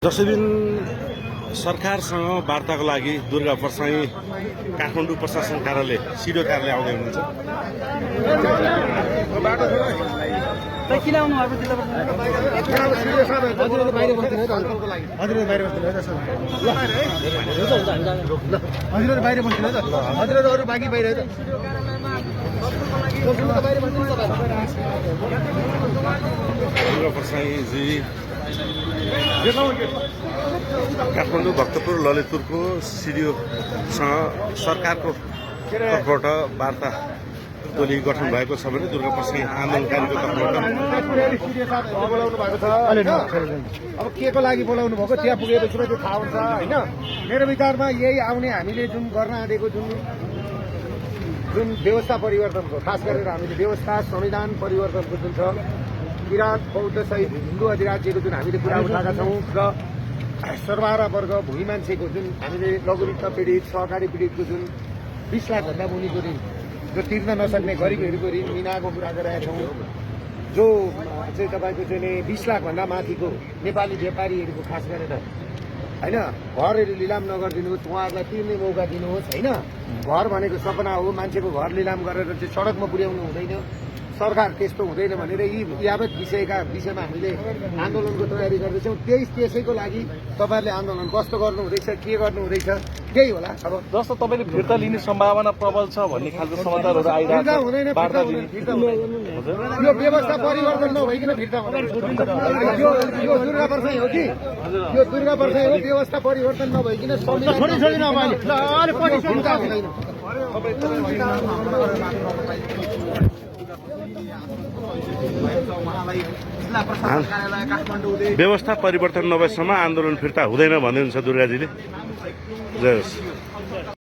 जसै दिन सरकारसँग वार्ताको लागि दुर्गा परसाई काठमाडौँ प्रशासन कार्यालय सिडिओ कार्यालय आउँदै हुनुहुन्छ। दुर्गा परसाईजी काठमाडौँ, भक्तपुर, ललितपुरको सिडिओसँग सरकारको तर्फबाट वार्ता टोली गठन भएको छ भने दुर्गा परसाई आन्दोलनकारीको तर्फबाट अब के को लागि बोलाउनु भएको त्यहाँ पुगेपछि त्यो थाहा हुन्छ होइन। मेरो विचारमा यही आउने हामीले जुन गर्न आँटेको जुन व्यवस्था परिवर्तनको, खास गरेर हामीले व्यवस्था संविधान परिवर्तनको जुन छ किराँत बौद्ध सहित हिन्दू अधिराज्यको जुन हामीले कुरा उठाएका छौँ र सर्वहारा वर्ग भूमि मान्छेको जुन हामीले लघुवित्त पीडित, सहकारी पीडितको जुन 20 लाखभन्दा मुनिको ऋण, जो तिर्न नसक्ने गरिबहरूको ऋण मिनाको कुरा गरिरहेका छौँ, जो चाहिँ तपाईँको चाहिँ 20 लाखभन्दा माथिको नेपाली व्यापारीहरूको खास गरेर होइन घरहरू लिलाम नगरिदिनुहोस्, उहाँहरूलाई तिर्ने मौका दिनुहोस् होइन। घर भनेको सपना हो, मान्छेको घर लिलाम गरेर चाहिँ सडकमा पुर्याउनु हुँदैन, सरकार त्यस्तो हुँदैन भनेर यी यावत विषयमा हामीले आन्दोलनको तयारी गर्दैछौँ। त्यसैको लागि तपाईँहरूले आन्दोलन कस्तो गर्नु हुँदैछ, के गर्नु हुँदैछ त्यही होला। अब जस्तो तपाईँले फिर्ता लिने सम्भावना प्रबल छ भन्ने खालको समाचारहरू आइरहेको हुँदैन, यो व्यवस्था परिवर्तन नभइकन फिर्ता हुँदैन। यो दुर्गा परसाई हो कि यो दुर्गा परसाई हो, व्यवस्था परिवर्तन नभइकन व्यवस्था परिवर्तन नभएसम्म आन्दोलन फिर्ता हुँदैन भन्दै हुनुहुन्छ दुर्गाजीले। जय होस्।